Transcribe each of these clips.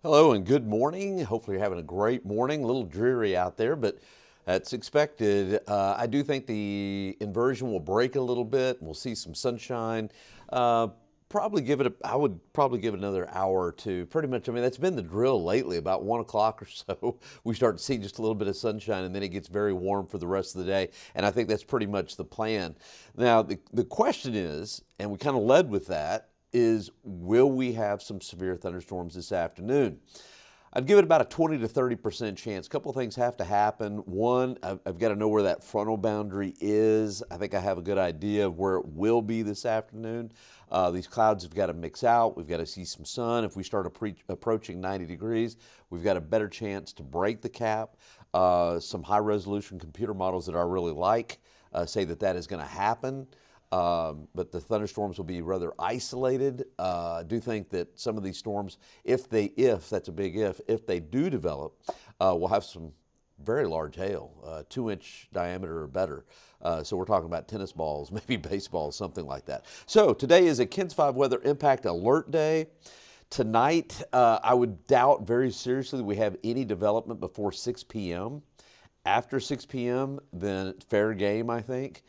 Hello and good morning. Hopefully you're having a great morning. A little dreary out there, but that's expected. I do think the inversion will break a little bit. We'll see some sunshine. Probably give it, I would probably give it another hour or two. Pretty much, I mean, that's been the drill lately. About 1 o'clock or so, we start to see just a little bit of sunshine, and then it gets very warm for the rest of the day. And I think that's pretty much the plan. Now, the question is, and we kind of led with that, is will we have some severe thunderstorms this afternoon? I'd give it about a 20 to 30% chance. A couple of things have to happen. One, I've got to know where that frontal boundary is. I think I have a good idea of where it will be this afternoon. These clouds have got to mix out. We've got to see some sun. If we start approaching 90 degrees, we've got a better chance to break the cap. Some high resolution computer models that I really like say that that is going to happen. But the thunderstorms will be rather isolated. I do think that some of these storms, if that's a big if they do develop, we'll have some very large hail, 2-inch diameter or better. So we're talking about tennis balls, maybe baseballs, something like that. So today is a KENS 5 weather impact alert day. Tonight, I would doubt very seriously we have any development before 6 p.m. After 6 p.m., then fair game, I think.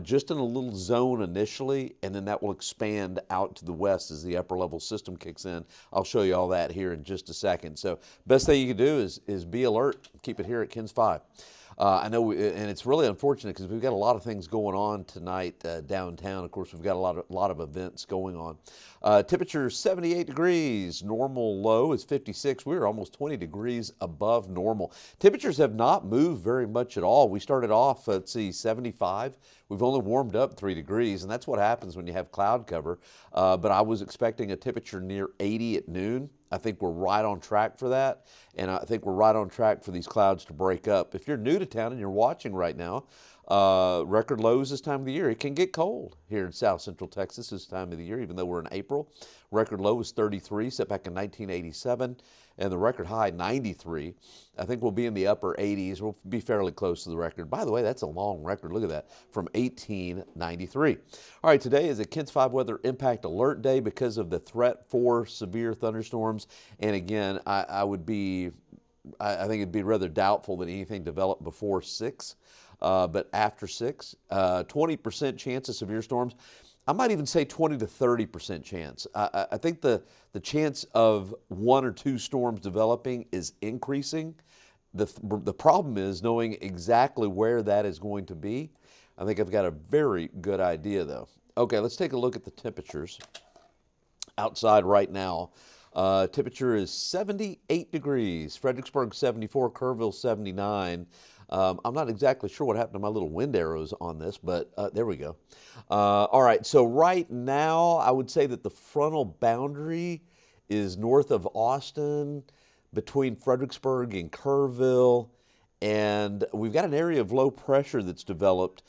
Just in a little zone initially, and then that will expand out to the west as the upper level system kicks in. I'll show you all that here in just a second. So best thing you can do is be alert. Keep it here at KENS 5. I know, and it's really unfortunate because we've got a lot of things going on tonight downtown. Of course, we've got a lot of events going on. Temperature 78 degrees. Normal low is 56. We're almost 20 degrees above normal. Temperatures have not moved very much at all. We started off, let's see, 75. We've only warmed up 3 degrees, and that's what happens when you have cloud cover. But I was expecting a temperature near 80 at noon. I think we're right on track for that, and I think we're right on track for these clouds to break up. If you're new to town and you're watching right now, record lows this time of the year. It can get cold here in South Central Texas this time of the year, even though we're in April. Record low was 33, set back in 1987, and the record high 93. I think we'll be in the upper 80s. We'll be fairly close to the record. By the way, that's a long record. Look at that, from 1893. All right, today is a KENS 5 weather impact alert day because of the threat for severe thunderstorms. And again, I think it'd be rather doubtful that anything developed before 6. But after 6, 20% chance of severe storms. I might even say 20 to 30% chance. I think the chance of 1 or 2 storms developing is increasing. The problem is knowing exactly where that is going to be. I think I've got a very good idea, though. Okay, let's take a look at the temperatures outside right now. Temperature is 78 degrees. Fredericksburg 74, Kerrville 79. I'm not exactly sure what happened to my little wind arrows on this, but there we go. All right, so right now I would say that the frontal boundary is north of Austin, between Fredericksburg and Kerrville, and we've got an area of low pressure that's developed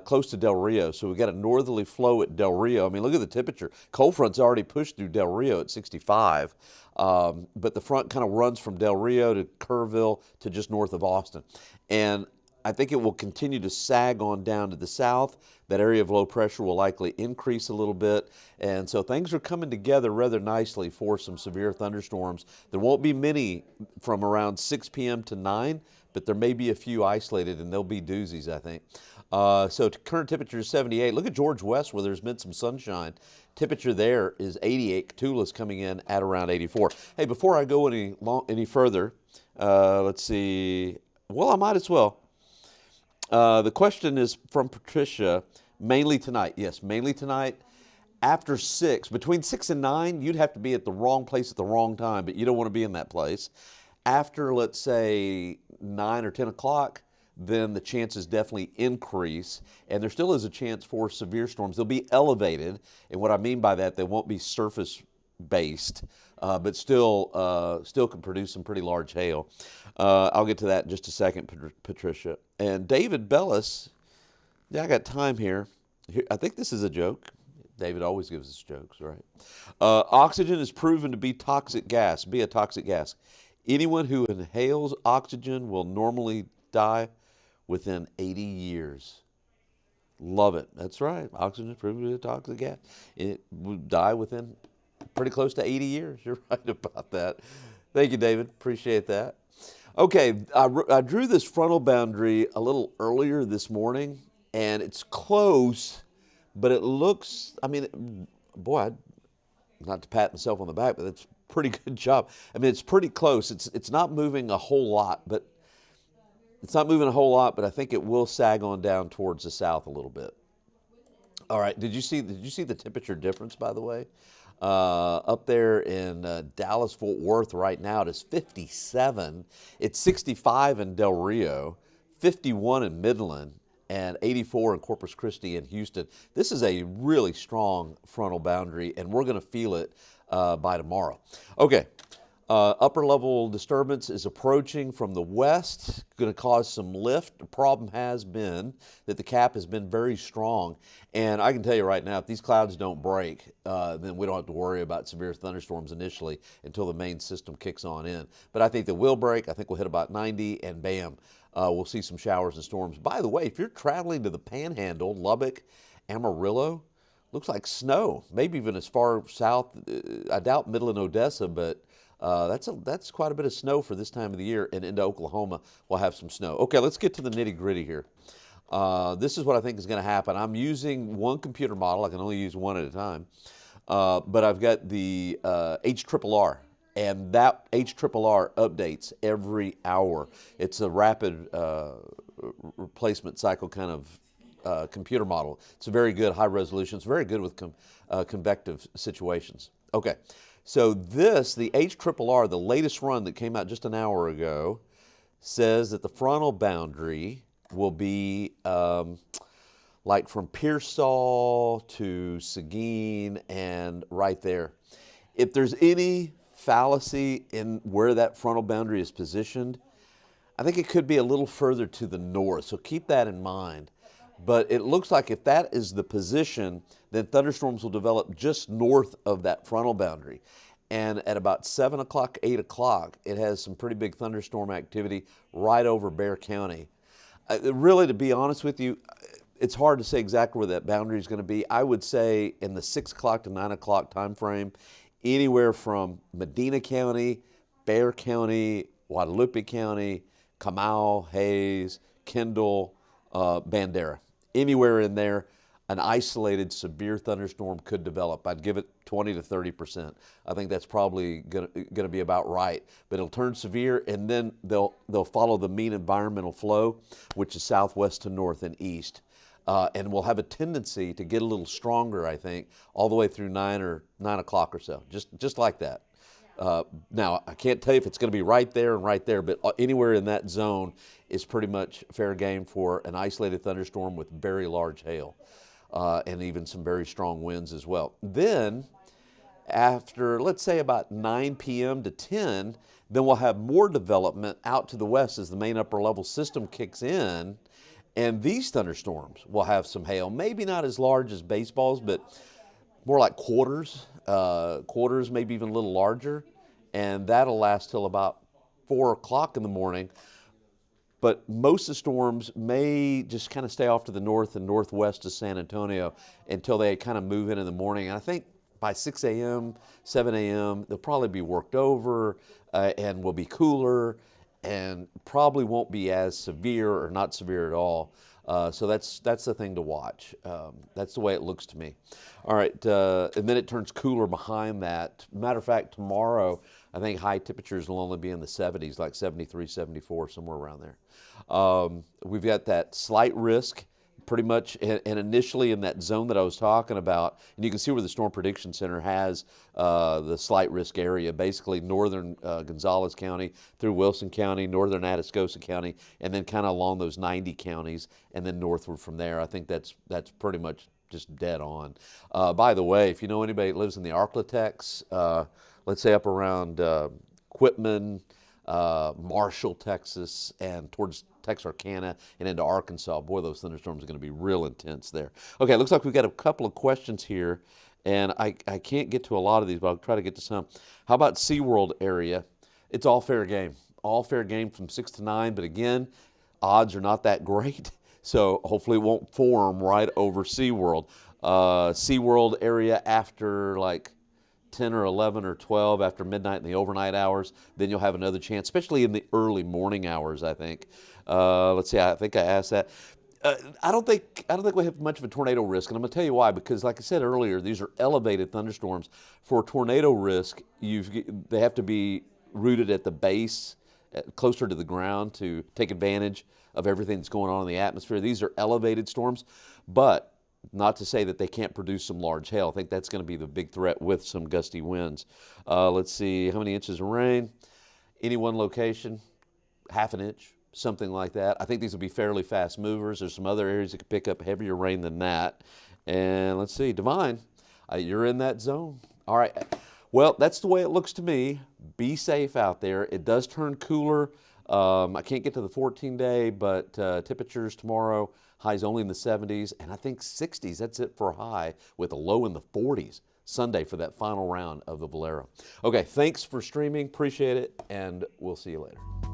close to Del Rio. So we've got a northerly flow at Del Rio. I mean, look at the temperature. Cold front's already pushed through Del Rio at 65, but the front kind of runs from Del Rio to Kerrville to just north of Austin. And I think it will continue to sag on down to the south. That area of low pressure will likely increase a little bit. And so things are coming together rather nicely for some severe thunderstorms. There won't be many from around 6 p.m. to 9, but there may be a few isolated, and they'll be doozies, I think. So current temperature is 78. Look at George West, where there's been some sunshine. Temperature there is 88. Catula's coming in at around 84. Hey, before I go any further, let's see. Well, I might as well. The question is from Patricia, mainly tonight. Yes, mainly tonight. After 6, between 6 and 9, you'd have to be at the wrong place at the wrong time, but you don't want to be in that place. After, let's say, 9 or 10 o'clock, then the chances definitely increase, and there still is a chance for severe storms. They'll be elevated, and what I mean by that, they won't be surface-based, but still can produce some pretty large hail. I'll get to that in just a second, Patricia. And David Bellis, yeah, I got time here. I think this is a joke. David always gives us jokes, right? Oxygen is proven to be a toxic gas. Anyone who inhales oxygen will normally die within 80 years. Love it. That's right. Oxygen is proven to be a toxic gas. It would die within pretty close to 80 years. You're right about that. Thank you, David. Appreciate that. Okay, I drew this frontal boundary a little earlier this morning, and it's close, but it looks, I mean, boy, not to pat myself on the back, but it's a pretty good job. I mean, it's pretty close. It's not moving a whole lot, but I think it will sag on down towards the south a little bit. All right. Did you see the temperature difference, by the way? Up there in Dallas, Fort Worth right now, it is 57. It's 65 in Del Rio, 51 in Midland, and 84 in Corpus Christi and Houston. This is a really strong frontal boundary, and we're going to feel it by tomorrow. Okay. Upper level disturbance is approaching from the west, going to cause some lift. The problem has been that the cap has been very strong. And I can tell you right now, if these clouds don't break, then we don't have to worry about severe thunderstorms initially until the main system kicks on in. But I think they will break. I think we'll hit about 90, and bam, we'll see some showers and storms. By the way, if you're traveling to the Panhandle, Lubbock, Amarillo, looks like snow, maybe even as far south. I doubt Midland, Odessa, but that's quite a bit of snow for this time of the year, and into Oklahoma we'll have some snow. Okay, let's get to the nitty gritty here. This is what I think is going to happen. I'm using one computer model. I can only use one at a time, but I've got the HRRR, and that HRRR updates every hour. It's a rapid replacement cycle kind of computer model. It's a very good high resolution. It's very good with convective situations. Okay. So this, the HRRR, the latest run that came out just an hour ago, says that the frontal boundary will be like from Pearsall to Seguin and right there. If there's any fallacy in where that frontal boundary is positioned, I think it could be a little further to the north, so keep that in mind. But it looks like if that is the position, then thunderstorms will develop just north of that frontal boundary. And at about 7 o'clock, 8 o'clock, it has some pretty big thunderstorm activity right over Bexar County. Really, to be honest with you, it's hard to say exactly where that boundary is going to be. I would say in the 6 o'clock to 9 o'clock time frame, anywhere from Medina County, Bexar County, Guadalupe County, Comal, Hayes, Kendall, Bandera. Anywhere in there, an isolated severe thunderstorm could develop. I'd give it 20 to 30%. I think that's probably going to be about right. But it'll turn severe, and then they'll follow the mean environmental flow, which is southwest to north and east. And we'll have a tendency to get a little stronger, I think, all the way through 9 o'clock or so, just like that. Now, I can't tell you if it's going to be right there and right there, but anywhere in that zone is pretty much fair game for an isolated thunderstorm with very large hail and even some very strong winds as well. Then, after, let's say, about 9 p.m. to 10, then we'll have more development out to the west as the main upper level system kicks in, and these thunderstorms will have some hail, maybe not as large as baseballs, but more like quarters, maybe even a little larger, and that'll last till about 4 o'clock in the morning. But most of the storms may just kind of stay off to the north and northwest of San Antonio until they kind of move in the morning. And I think by 6 a.m., 7 a.m., they'll probably be worked over and will be cooler and probably won't be as severe or not severe at all. So that's the thing to watch. That's the way it looks to me. All right, and then it turns cooler behind that. Matter of fact, tomorrow, I think high temperatures will only be in the 70s, like 73, 74, somewhere around there. We've got that slight risk pretty much, and initially in that zone that I was talking about, and you can see where the Storm Prediction Center has the slight risk area, basically northern Gonzales County through Wilson County, northern Atascosa County, and then kind of along those 90 counties, and then northward from there. I think that's pretty much just dead on. By the way, if you know anybody that lives in the Arklatex, let's say up around Quitman, Marshall, Texas, and towards Texarkana and into Arkansas, boy, those thunderstorms are going to be real intense there. Okay, looks like we've got a couple of questions here, and I can't get to a lot of these, but I'll try to get to some. How about SeaWorld area? It's all fair game. All fair game from 6 to 9, but again, odds are not that great, so hopefully it won't form right over SeaWorld. SeaWorld area after like 10 or 11 or 12 after midnight in the overnight hours, then you'll have another chance, especially in the early morning hours, I think. Let's see, I think I asked that. I don't think we have much of a tornado risk, and I'm going to tell you why. Because, like I said earlier, these are elevated thunderstorms. For tornado risk, they have to be rooted at the base, closer to the ground, to take advantage of everything that's going on in the atmosphere. These are elevated storms, but not to say that they can't produce some large hail. I think that's going to be the big threat with some gusty winds. Let's see, how many inches of rain? Any one location, half an inch. Something like that. I think these will be fairly fast movers. There's some other areas that could pick up heavier rain than that. And let's see, Divine, you're in that zone. All right. Well, that's the way it looks to me. Be safe out there. It does turn cooler. I can't get to the 14-day, but temperatures tomorrow, highs only in the 70s, and I think 60s. That's it for a high, with a low in the 40s Sunday for that final round of the Valero. Okay, thanks for streaming. Appreciate it, and we'll see you later.